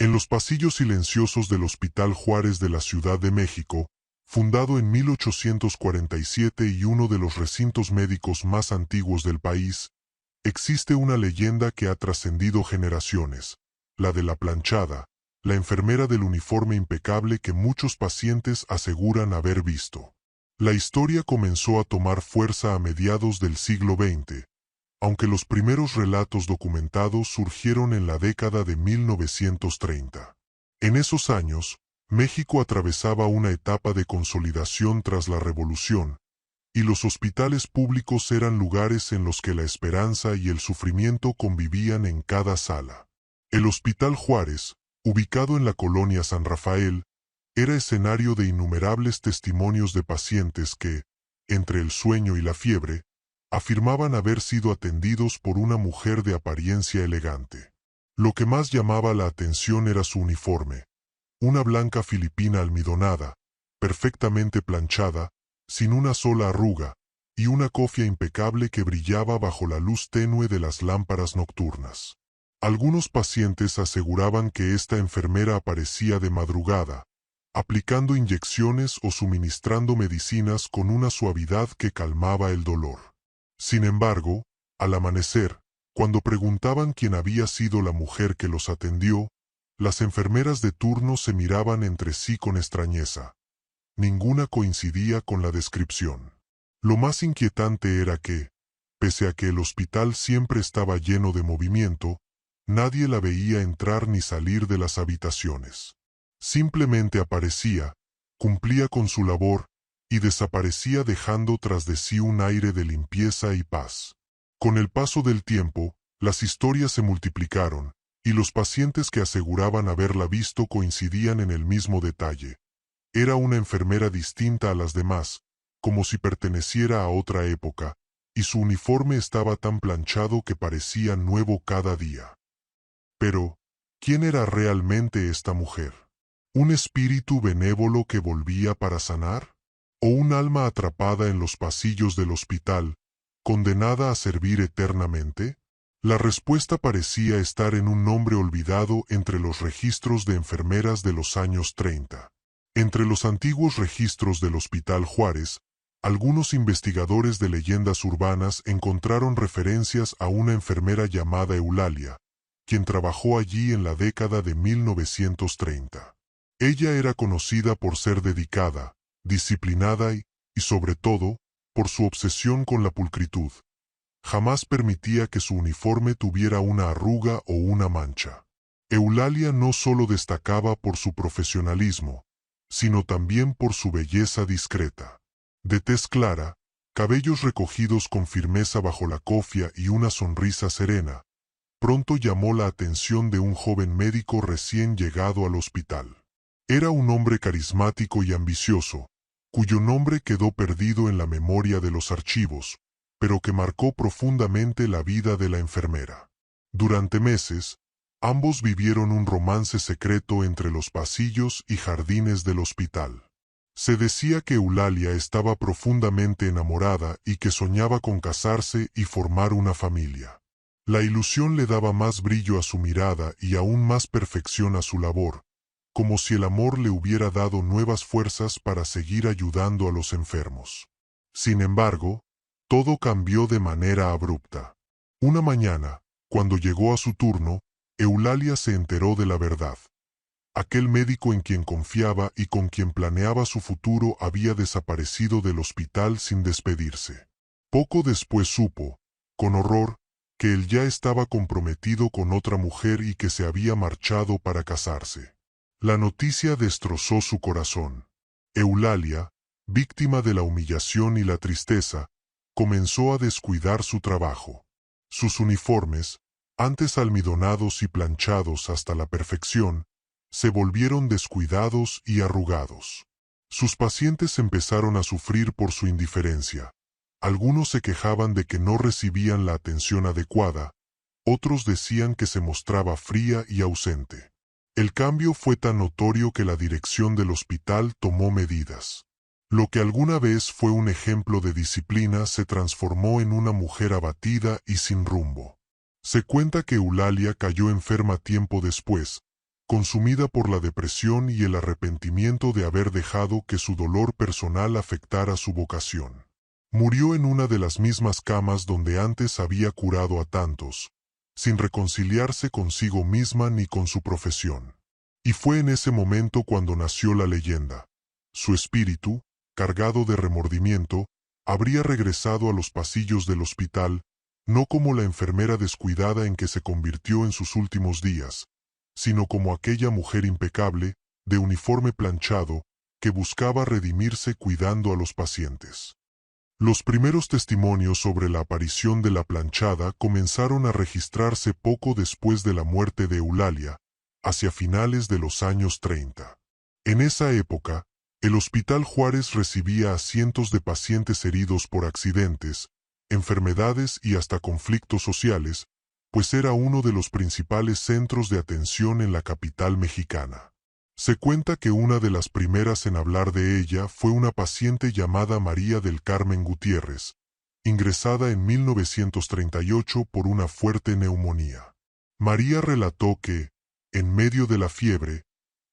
En los pasillos silenciosos del Hospital Juárez de la Ciudad de México, fundado en 1847 y uno de los recintos médicos más antiguos del país, existe una leyenda que ha trascendido generaciones, la de la planchada, la enfermera del uniforme impecable que muchos pacientes aseguran haber visto. La historia comenzó a tomar fuerza a mediados del siglo XX, aunque los primeros relatos documentados surgieron en la década de 1930. En esos años, México atravesaba una etapa de consolidación tras la Revolución, y los hospitales públicos eran lugares en los que la esperanza y el sufrimiento convivían en cada sala. El Hospital Juárez, ubicado en la colonia San Rafael, era escenario de innumerables testimonios de pacientes que, entre el sueño y la fiebre, afirmaban haber sido atendidos por una mujer de apariencia elegante. Lo que más llamaba la atención era su uniforme, una blanca filipina almidonada, perfectamente planchada, sin una sola arruga, y una cofia impecable que brillaba bajo la luz tenue de las lámparas nocturnas. Algunos pacientes aseguraban que esta enfermera aparecía de madrugada, aplicando inyecciones o suministrando medicinas con una suavidad que calmaba el dolor. Sin embargo, al amanecer, cuando preguntaban quién había sido la mujer que los atendió, las enfermeras de turno se miraban entre sí con extrañeza. Ninguna coincidía con la descripción. Lo más inquietante era que, pese a que el hospital siempre estaba lleno de movimiento, nadie la veía entrar ni salir de las habitaciones. Simplemente aparecía, cumplía con su labor, y desaparecía dejando tras de sí un aire de limpieza y paz. Con el paso del tiempo, las historias se multiplicaron, y los pacientes que aseguraban haberla visto coincidían en el mismo detalle. Era una enfermera distinta a las demás, como si perteneciera a otra época, y su uniforme estaba tan planchado que parecía nuevo cada día. Pero, ¿quién era realmente esta mujer? ¿Un espíritu benévolo que volvía para sanar? ¿O un alma atrapada en los pasillos del hospital, condenada a servir eternamente? La respuesta parecía estar en un nombre olvidado entre los registros de enfermeras de los años 30. Entre los antiguos registros del Hospital Juárez, algunos investigadores de leyendas urbanas encontraron referencias a una enfermera llamada Eulalia, quien trabajó allí en la década de 1930. Ella era conocida por ser dedicada, disciplinada y, sobre todo, por su obsesión con la pulcritud. Jamás permitía que su uniforme tuviera una arruga o una mancha. Eulalia no solo destacaba por su profesionalismo, sino también por su belleza discreta. De tez clara, cabellos recogidos con firmeza bajo la cofia y una sonrisa serena, pronto llamó la atención de un joven médico recién llegado al hospital. Era un hombre carismático y ambicioso, cuyo nombre quedó perdido en la memoria de los archivos, pero que marcó profundamente la vida de la enfermera. Durante meses, ambos vivieron un romance secreto entre los pasillos y jardines del hospital. Se decía que Eulalia estaba profundamente enamorada y que soñaba con casarse y formar una familia. La ilusión le daba más brillo a su mirada y aún más perfección a su labor, como si el amor le hubiera dado nuevas fuerzas para seguir ayudando a los enfermos. Sin embargo, todo cambió de manera abrupta. Una mañana, cuando llegó a su turno, Eulalia se enteró de la verdad. Aquel médico en quien confiaba y con quien planeaba su futuro había desaparecido del hospital sin despedirse. Poco después supo, con horror, que él ya estaba comprometido con otra mujer y que se había marchado para casarse. La noticia destrozó su corazón. Eulalia, víctima de la humillación y la tristeza, comenzó a descuidar su trabajo. Sus uniformes, antes almidonados y planchados hasta la perfección, se volvieron descuidados y arrugados. Sus pacientes empezaron a sufrir por su indiferencia. Algunos se quejaban de que no recibían la atención adecuada, otros decían que se mostraba fría y ausente. El cambio fue tan notorio que la dirección del hospital tomó medidas. Lo que alguna vez fue un ejemplo de disciplina se transformó en una mujer abatida y sin rumbo. Se cuenta que Eulalia cayó enferma tiempo después, consumida por la depresión y el arrepentimiento de haber dejado que su dolor personal afectara su vocación. Murió en una de las mismas camas donde antes había curado a tantos, sin reconciliarse consigo misma ni con su profesión. Y fue en ese momento cuando nació la leyenda. Su espíritu, cargado de remordimiento, habría regresado a los pasillos del hospital, no como la enfermera descuidada en que se convirtió en sus últimos días, sino como aquella mujer impecable, de uniforme planchado, que buscaba redimirse cuidando a los pacientes. Los primeros testimonios sobre la aparición de la planchada comenzaron a registrarse poco después de la muerte de Eulalia, hacia finales de los años 30. En esa época, el Hospital Juárez recibía a cientos de pacientes heridos por accidentes, enfermedades y hasta conflictos sociales, pues era uno de los principales centros de atención en la capital mexicana. Se cuenta que una de las primeras en hablar de ella fue una paciente llamada María del Carmen Gutiérrez, ingresada en 1938 por una fuerte neumonía. María relató que, en medio de la fiebre,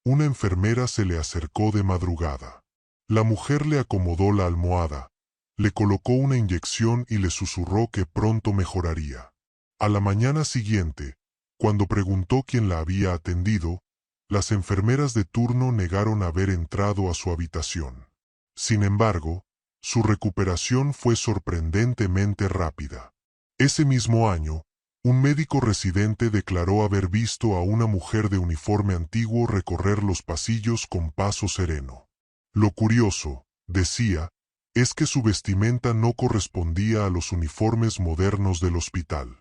una enfermera se le acercó de madrugada. La mujer le acomodó la almohada, le colocó una inyección y le susurró que pronto mejoraría. A la mañana siguiente, cuando preguntó quién la había atendido, las enfermeras de turno negaron haber entrado a su habitación. Sin embargo, su recuperación fue sorprendentemente rápida. Ese mismo año, un médico residente declaró haber visto a una mujer de uniforme antiguo recorrer los pasillos con paso sereno. Lo curioso, decía, es que su vestimenta no correspondía a los uniformes modernos del hospital.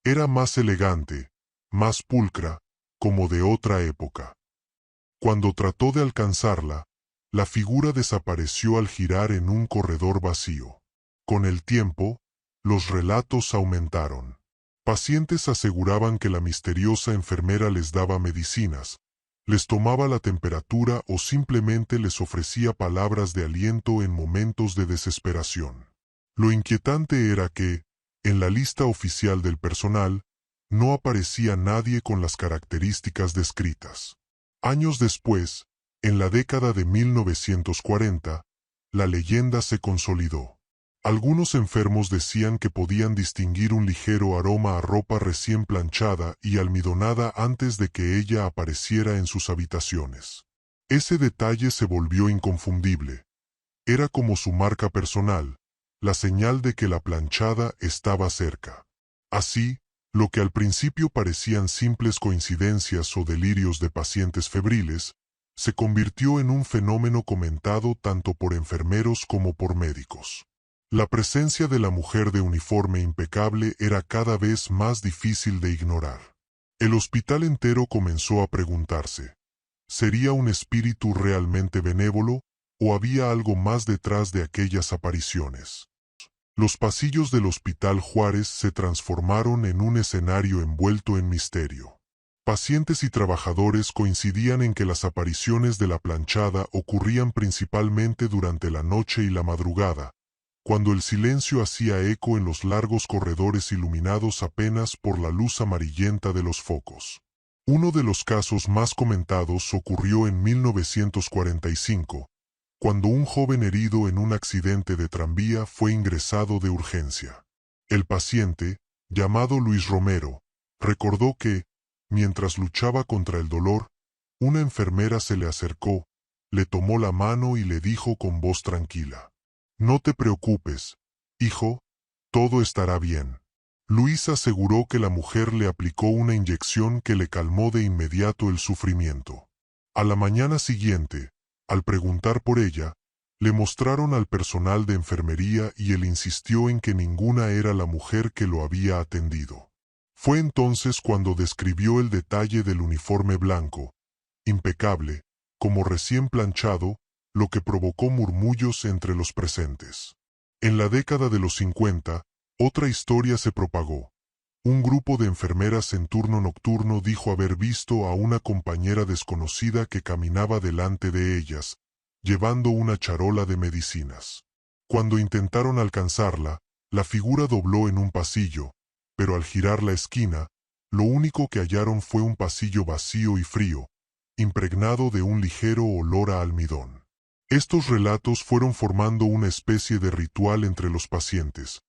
Era más elegante, más pulcra, como de otra época. Cuando trató de alcanzarla, la figura desapareció al girar en un corredor vacío. Con el tiempo, los relatos aumentaron. Pacientes aseguraban que la misteriosa enfermera les daba medicinas, les tomaba la temperatura o simplemente les ofrecía palabras de aliento en momentos de desesperación. Lo inquietante era que, en la lista oficial del personal, no aparecía nadie con las características descritas. Años después, en la década de 1940, la leyenda se consolidó. Algunos enfermos decían que podían distinguir un ligero aroma a ropa recién planchada y almidonada antes de que ella apareciera en sus habitaciones. Ese detalle se volvió inconfundible. Era como su marca personal, la señal de que la planchada estaba cerca. Así, lo que al principio parecían simples coincidencias o delirios de pacientes febriles, se convirtió en un fenómeno comentado tanto por enfermeros como por médicos. La presencia de la mujer de uniforme impecable era cada vez más difícil de ignorar. El hospital entero comenzó a preguntarse, ¿sería un espíritu realmente benévolo o había algo más detrás de aquellas apariciones? Los pasillos del Hospital Juárez se transformaron en un escenario envuelto en misterio. Pacientes y trabajadores coincidían en que las apariciones de la planchada ocurrían principalmente durante la noche y la madrugada, cuando el silencio hacía eco en los largos corredores iluminados apenas por la luz amarillenta de los focos. Uno de los casos más comentados ocurrió en 1945, cuando un joven herido en un accidente de tranvía fue ingresado de urgencia. El paciente, llamado Luis Romero, recordó que, mientras luchaba contra el dolor, una enfermera se le acercó, le tomó la mano y le dijo con voz tranquila: «No te preocupes, hijo, todo estará bien». Luis aseguró que la mujer le aplicó una inyección que le calmó de inmediato el sufrimiento. A la mañana siguiente, al preguntar por ella, le mostraron al personal de enfermería y él insistió en que ninguna era la mujer que lo había atendido. Fue entonces cuando describió el detalle del uniforme blanco, impecable, como recién planchado, lo que provocó murmullos entre los presentes. En la década de los 50, otra historia se propagó. Un grupo de enfermeras en turno nocturno dijo haber visto a una compañera desconocida que caminaba delante de ellas, llevando una charola de medicinas. Cuando intentaron alcanzarla, la figura dobló en un pasillo, pero al girar la esquina, lo único que hallaron fue un pasillo vacío y frío, impregnado de un ligero olor a almidón. Estos relatos fueron formando una especie de ritual entre los pacientes.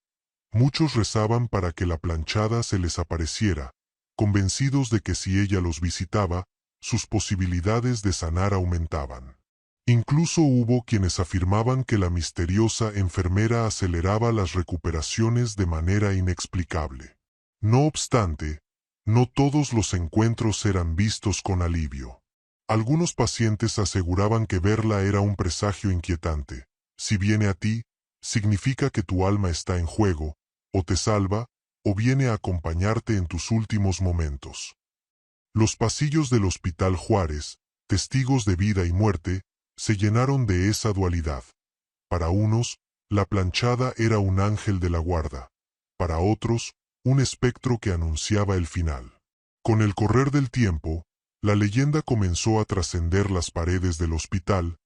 Muchos rezaban para que la planchada se les apareciera, convencidos de que si ella los visitaba, sus posibilidades de sanar aumentaban. Incluso hubo quienes afirmaban que la misteriosa enfermera aceleraba las recuperaciones de manera inexplicable. No obstante, no todos los encuentros eran vistos con alivio. Algunos pacientes aseguraban que verla era un presagio inquietante. Si viene a ti, significa que tu alma está en juego, o te salva, o viene a acompañarte en tus últimos momentos. Los pasillos del Hospital Juárez, testigos de vida y muerte, se llenaron de esa dualidad. Para unos, la planchada era un ángel de la guarda. Para otros, un espectro que anunciaba el final. Con el correr del tiempo, la leyenda comenzó a trascender las paredes del hospital,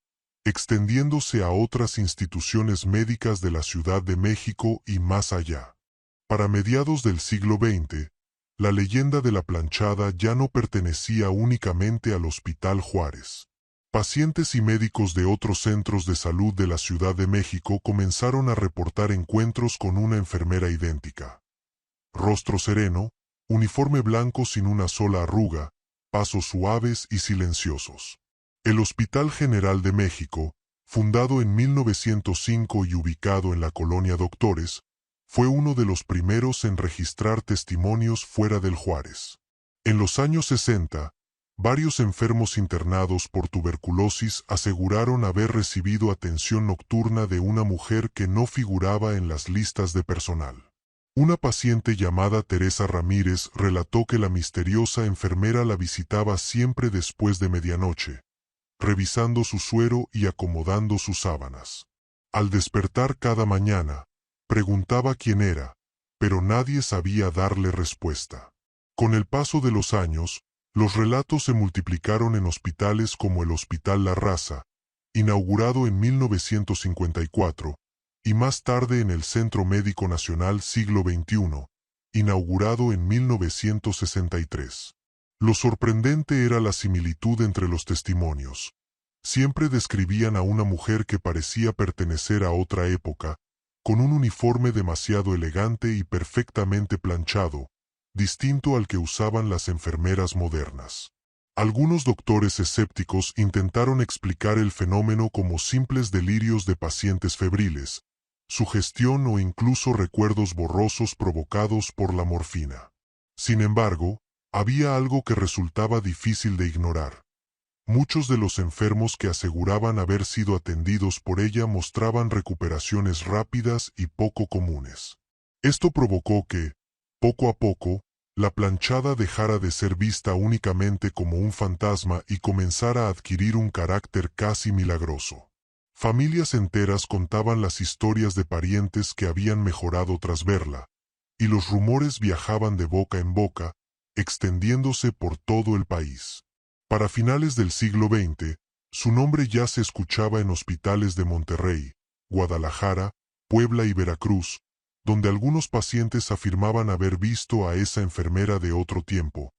extendiéndose a otras instituciones médicas de la Ciudad de México y más allá. Para mediados del siglo XX, la leyenda de la planchada ya no pertenecía únicamente al Hospital Juárez. Pacientes y médicos de otros centros de salud de la Ciudad de México comenzaron a reportar encuentros con una enfermera idéntica. Rostro sereno, uniforme blanco sin una sola arruga, pasos suaves y silenciosos. El Hospital General de México, fundado en 1905 y ubicado en la colonia Doctores, fue uno de los primeros en registrar testimonios fuera del Juárez. En los años 60, varios enfermos internados por tuberculosis aseguraron haber recibido atención nocturna de una mujer que no figuraba en las listas de personal. Una paciente llamada Teresa Ramírez relató que la misteriosa enfermera la visitaba siempre después de medianoche, revisando su suero y acomodando sus sábanas. Al despertar cada mañana, preguntaba quién era, pero nadie sabía darle respuesta. Con el paso de los años, los relatos se multiplicaron en hospitales como el Hospital La Raza, inaugurado en 1954, y más tarde en el Centro Médico Nacional Siglo XXI, inaugurado en 1963. Lo sorprendente era la similitud entre los testimonios. Siempre describían a una mujer que parecía pertenecer a otra época, con un uniforme demasiado elegante y perfectamente planchado, distinto al que usaban las enfermeras modernas. Algunos doctores escépticos intentaron explicar el fenómeno como simples delirios de pacientes febriles, sugestión o incluso recuerdos borrosos provocados por la morfina. Sin embargo, había algo que resultaba difícil de ignorar. Muchos de los enfermos que aseguraban haber sido atendidos por ella mostraban recuperaciones rápidas y poco comunes. Esto provocó que, poco a poco, la planchada dejara de ser vista únicamente como un fantasma y comenzara a adquirir un carácter casi milagroso. Familias enteras contaban las historias de parientes que habían mejorado tras verla, y los rumores viajaban de boca en boca, extendiéndose por todo el país. Para finales del siglo XX, su nombre ya se escuchaba en hospitales de Monterrey, Guadalajara, Puebla y Veracruz, donde algunos pacientes afirmaban haber visto a esa enfermera de otro tiempo,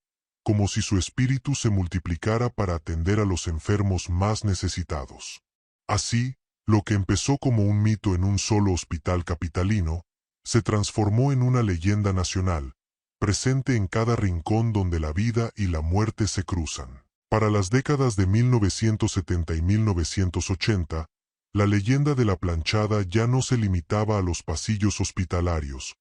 como si su espíritu se multiplicara para atender a los enfermos más necesitados. Así, lo que empezó como un mito en un solo hospital capitalino, se transformó en una leyenda nacional, presente en cada rincón donde la vida y la muerte se cruzan. Para las décadas de 1970 y 1980, la leyenda de la planchada ya no se limitaba a los pasillos hospitalarios,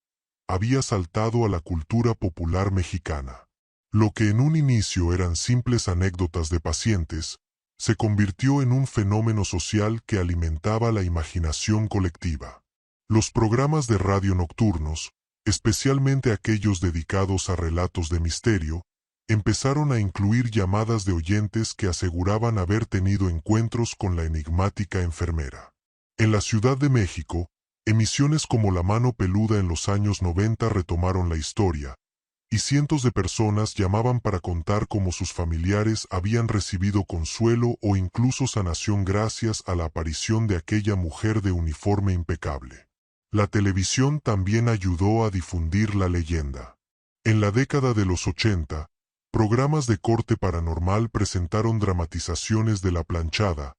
había saltado a la cultura popular mexicana. Lo que en un inicio eran simples anécdotas de pacientes, se convirtió en un fenómeno social que alimentaba la imaginación colectiva. Los programas de radio nocturnos, especialmente aquellos dedicados a relatos de misterio, empezaron a incluir llamadas de oyentes que aseguraban haber tenido encuentros con la enigmática enfermera. En la Ciudad de México, emisiones como La Mano Peluda en los años 90 retomaron la historia, y cientos de personas llamaban para contar cómo sus familiares habían recibido consuelo o incluso sanación gracias a la aparición de aquella mujer de uniforme impecable. La televisión también ayudó a difundir la leyenda. En la década de los 80, Programas de corte paranormal presentaron dramatizaciones de la planchada,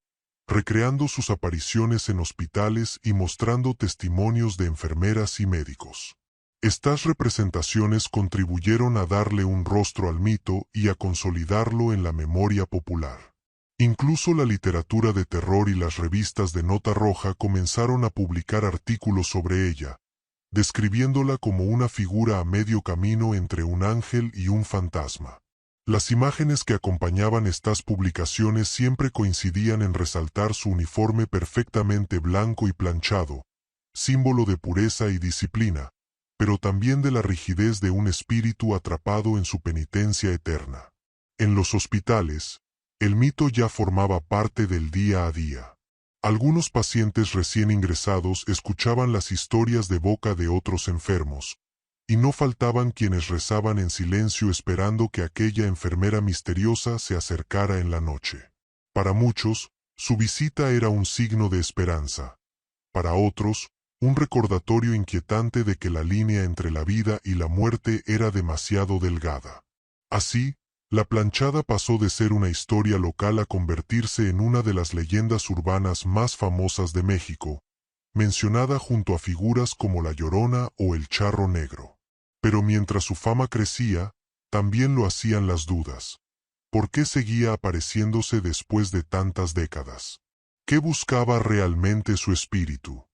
recreando sus apariciones en hospitales y mostrando testimonios de enfermeras y médicos. Estas representaciones contribuyeron a darle un rostro al mito y a consolidarlo en la memoria popular. Incluso la literatura de terror y las revistas de nota roja comenzaron a publicar artículos sobre ella, describiéndola como una figura a medio camino entre un ángel y un fantasma. Las imágenes que acompañaban estas publicaciones siempre coincidían en resaltar su uniforme perfectamente blanco y planchado, símbolo de pureza y disciplina, pero también de la rigidez de un espíritu atrapado en su penitencia eterna. En los hospitales, el mito ya formaba parte del día a día. Algunos pacientes recién ingresados escuchaban las historias de boca de otros enfermos, y no faltaban quienes rezaban en silencio esperando que aquella enfermera misteriosa se acercara en la noche. Para muchos, su visita era un signo de esperanza. Para otros, un recordatorio inquietante de que la línea entre la vida y la muerte era demasiado delgada. Así, la planchada pasó de ser una historia local a convertirse en una de las leyendas urbanas más famosas de México, mencionada junto a figuras como La Llorona o el Charro Negro. Pero mientras su fama crecía, también lo hacían las dudas. ¿Por qué seguía apareciéndose después de tantas décadas? ¿Qué buscaba realmente su espíritu?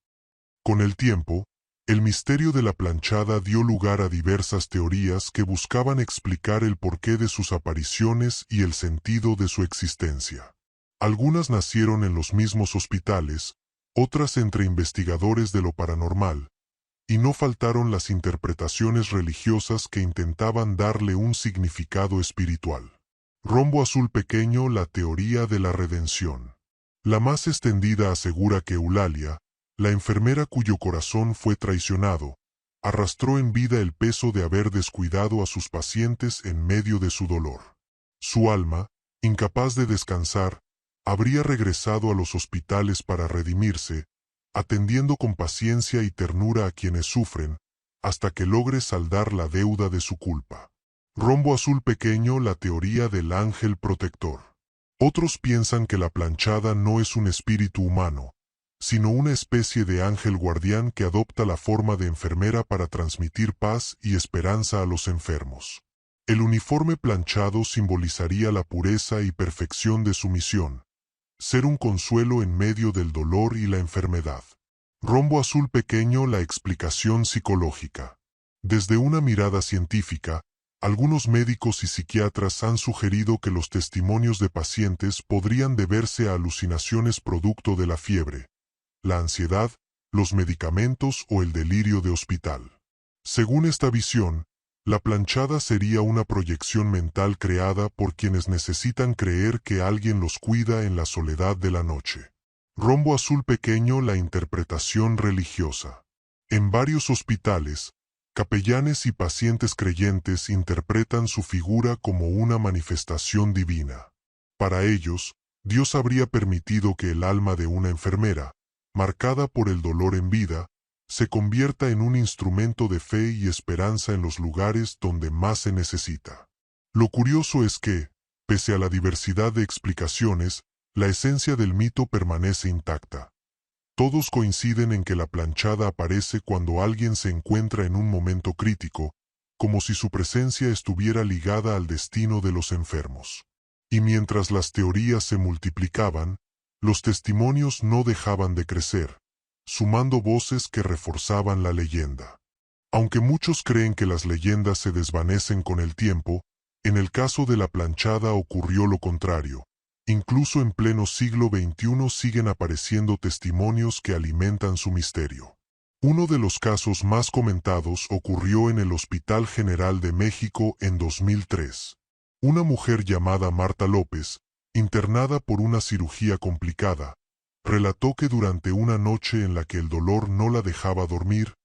Con el tiempo, el misterio de la planchada dio lugar a diversas teorías que buscaban explicar el porqué de sus apariciones y el sentido de su existencia. Algunas nacieron en los mismos hospitales, otras entre investigadores de lo paranormal, y no faltaron las interpretaciones religiosas que intentaban darle un significado espiritual. Rombo Azul Pequeño, la teoría de la redención. La más extendida asegura que Eulalia, la enfermera cuyo corazón fue traicionado, arrastró en vida el peso de haber descuidado a sus pacientes en medio de su dolor. Su alma, incapaz de descansar, habría regresado a los hospitales para redimirse, atendiendo con paciencia y ternura a quienes sufren, hasta que logre saldar la deuda de su culpa. Rombo Azul Pequeño, la teoría del ángel protector. Otros piensan que la planchada no es un espíritu humano, sino una especie de ángel guardián que adopta la forma de enfermera para transmitir paz y esperanza a los enfermos. El uniforme planchado simbolizaría la pureza y perfección de su misión, ser un consuelo en medio del dolor y la enfermedad. Rombo Azul Pequeño, la explicación psicológica. Desde una mirada científica, algunos médicos y psiquiatras han sugerido que los testimonios de pacientes podrían deberse a alucinaciones producto de la fiebre, la ansiedad, los medicamentos o el delirio de hospital. Según esta visión, la planchada sería una proyección mental creada por quienes necesitan creer que alguien los cuida en la soledad de la noche. Rombo Azul Pequeño, la interpretación religiosa. En varios hospitales, capellanes y pacientes creyentes interpretan su figura como una manifestación divina. Para ellos, Dios habría permitido que el alma de una enfermera, marcada por el dolor en vida, se convierta en un instrumento de fe y esperanza en los lugares donde más se necesita. Lo curioso es que, pese a la diversidad de explicaciones, la esencia del mito permanece intacta. Todos coinciden en que la planchada aparece cuando alguien se encuentra en un momento crítico, como si su presencia estuviera ligada al destino de los enfermos. Y mientras las teorías se multiplicaban, los testimonios no dejaban de crecer, sumando voces que reforzaban la leyenda. Aunque muchos creen que las leyendas se desvanecen con el tiempo, en el caso de la planchada ocurrió lo contrario. Incluso en pleno siglo XXI siguen apareciendo testimonios que alimentan su misterio. Uno de los casos más comentados ocurrió en el Hospital General de México en 2003. Una mujer llamada Marta López, internada por una cirugía complicada, relató que durante una noche en la que el dolor no la dejaba dormir,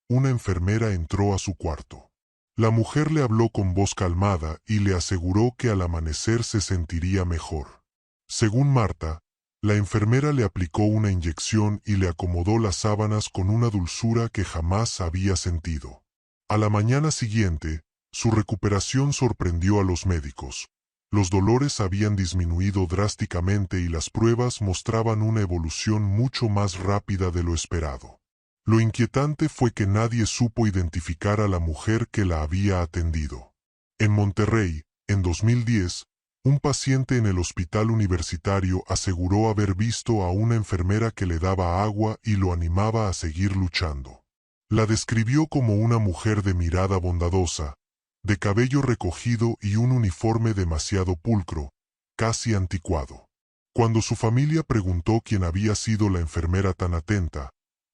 una enfermera entró a su cuarto. La mujer le habló con voz calmada y le aseguró que al amanecer se sentiría mejor. Según Marta, la enfermera le aplicó una inyección y le acomodó las sábanas con una dulzura que jamás había sentido. A la mañana siguiente, Su recuperación sorprendió a los médicos. Los dolores habían disminuido drásticamente y las pruebas mostraban una evolución mucho más rápida de lo esperado. Lo inquietante fue que nadie supo identificar a la mujer que la había atendido. En Monterrey, en 2010, un paciente en el hospital universitario aseguró haber visto a una enfermera que le daba agua y lo animaba a seguir luchando. La describió como una mujer de mirada bondadosa, de cabello recogido y un uniforme demasiado pulcro, casi anticuado. Cuando su familia preguntó quién había sido la enfermera tan atenta,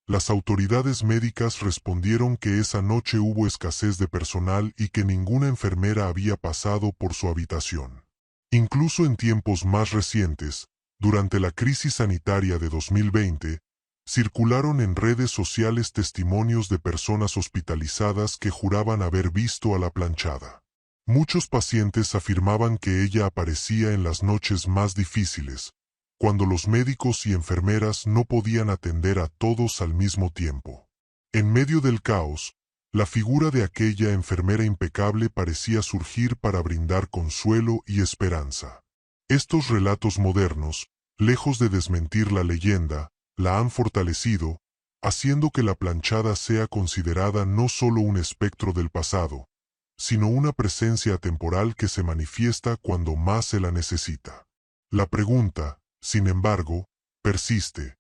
las autoridades médicas respondieron que esa noche hubo escasez de personal y que ninguna enfermera había pasado por su habitación. Incluso en tiempos más recientes, durante la crisis sanitaria de 2020, circularon en redes sociales testimonios de personas hospitalizadas que juraban haber visto a la planchada. Muchos pacientes afirmaban que ella aparecía en las noches más difíciles, cuando los médicos y enfermeras no podían atender a todos al mismo tiempo. En medio del caos, la figura de aquella enfermera impecable parecía surgir para brindar consuelo y esperanza. Estos relatos modernos, lejos de desmentir la leyenda, la han fortalecido, haciendo que la planchada sea considerada no solo un espectro del pasado, sino una presencia atemporal que se manifiesta cuando más se la necesita. La pregunta, sin embargo, persiste.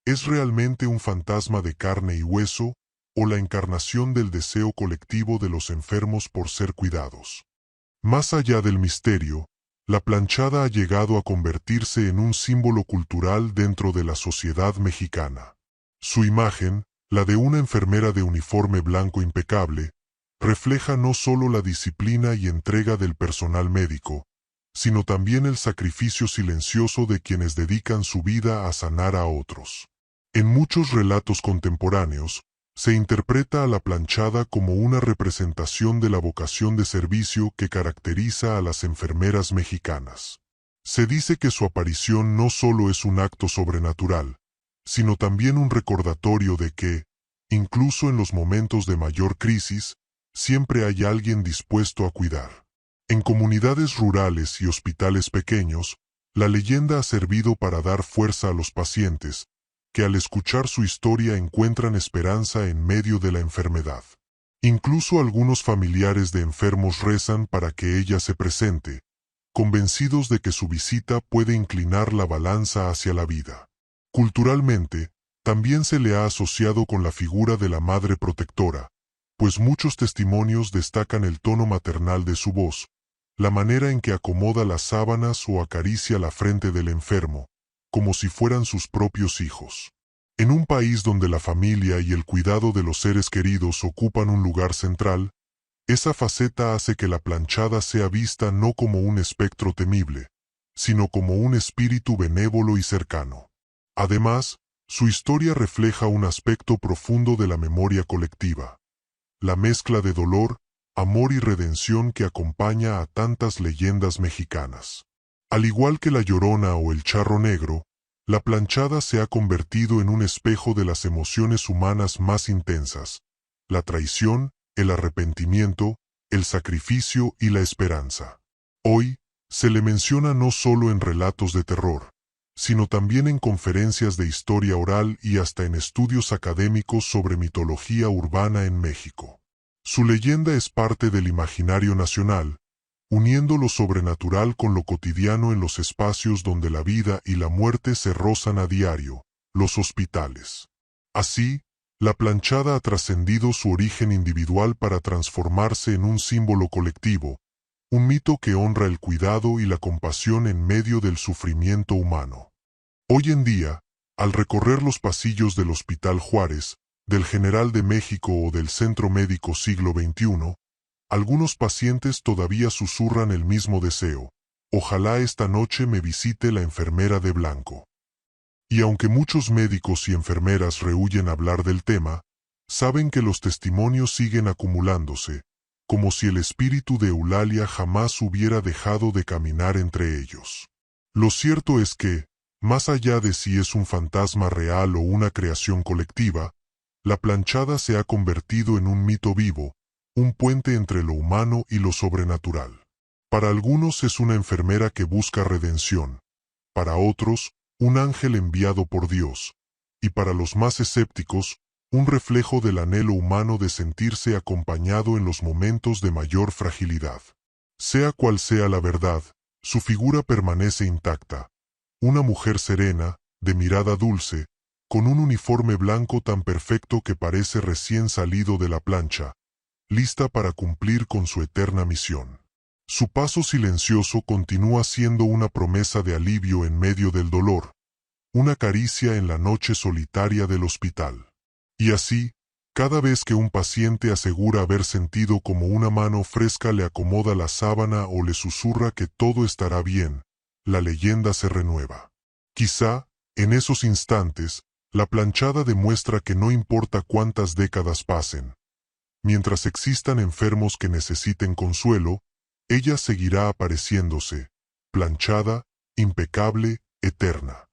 ¿Es realmente un fantasma de carne y hueso, o la encarnación del deseo colectivo de los enfermos por ser cuidados? Más allá del misterio, la planchada ha llegado a convertirse en un símbolo cultural dentro de la sociedad mexicana. Su imagen, la de una enfermera de uniforme blanco impecable, refleja no solo la disciplina y entrega del personal médico, sino también el sacrificio silencioso de quienes dedican su vida a sanar a otros. En muchos relatos contemporáneos, se interpreta a la planchada como una representación de la vocación de servicio que caracteriza a las enfermeras mexicanas. Se dice que su aparición no solo es un acto sobrenatural, sino también un recordatorio de que, incluso en los momentos de mayor crisis, siempre hay alguien dispuesto a cuidar. En comunidades rurales y hospitales pequeños, la leyenda ha servido para dar fuerza a los pacientes, que al escuchar su historia encuentran esperanza en medio de la enfermedad. Incluso algunos familiares de enfermos rezan para que ella se presente, convencidos de que su visita puede inclinar la balanza hacia la vida. Culturalmente, también se le ha asociado con la figura de la madre protectora, pues muchos testimonios destacan el tono maternal de su voz, la manera en que acomoda las sábanas o acaricia la frente del enfermo, como si fueran sus propios hijos. En un país donde la familia y el cuidado de los seres queridos ocupan un lugar central, esa faceta hace que la planchada sea vista no como un espectro temible, sino como un espíritu benévolo y cercano. Además, su historia refleja un aspecto profundo de la memoria colectiva, la mezcla de dolor, amor y redención que acompaña a tantas leyendas mexicanas. Al igual que la Llorona o el Charro Negro, la planchada se ha convertido en un espejo de las emociones humanas más intensas: la traición, el arrepentimiento, el sacrificio y la esperanza. Hoy, se le menciona no solo en relatos de terror, sino también en conferencias de historia oral y hasta en estudios académicos sobre mitología urbana en México. Su leyenda es parte del imaginario nacional, uniendo lo sobrenatural con lo cotidiano en los espacios donde la vida y la muerte se rozan a diario, los hospitales. Así, la planchada ha trascendido su origen individual para transformarse en un símbolo colectivo, un mito que honra el cuidado y la compasión en medio del sufrimiento humano. Hoy en día, al recorrer los pasillos del Hospital Juárez, del General de México o del Centro Médico Siglo XXI, algunos pacientes todavía susurran el mismo deseo: ojalá esta noche me visite la enfermera de blanco. Y aunque muchos médicos y enfermeras rehúyen hablar del tema, saben que los testimonios siguen acumulándose, como si el espíritu de Eulalia jamás hubiera dejado de caminar entre ellos. Lo cierto es que, más allá de si es un fantasma real o una creación colectiva, la planchada se ha convertido en un mito vivo, un puente entre lo humano y lo sobrenatural. Para algunos es una enfermera que busca redención, para otros, un ángel enviado por Dios, y para los más escépticos, un reflejo del anhelo humano de sentirse acompañado en los momentos de mayor fragilidad. Sea cual sea la verdad, su figura permanece intacta. Una mujer serena, de mirada dulce, con un uniforme blanco tan perfecto que parece recién salido de la plancha, lista para cumplir con su eterna misión. Su paso silencioso continúa siendo una promesa de alivio en medio del dolor, una caricia en la noche solitaria del hospital. Y así, cada vez que un paciente asegura haber sentido como una mano fresca le acomoda la sábana o le susurra que todo estará bien, la leyenda se renueva. Quizá, en esos instantes, la planchada demuestra que no importa cuántas décadas pasen. Mientras existan enfermos que necesiten consuelo, ella seguirá apareciéndose, planchada, impecable, eterna.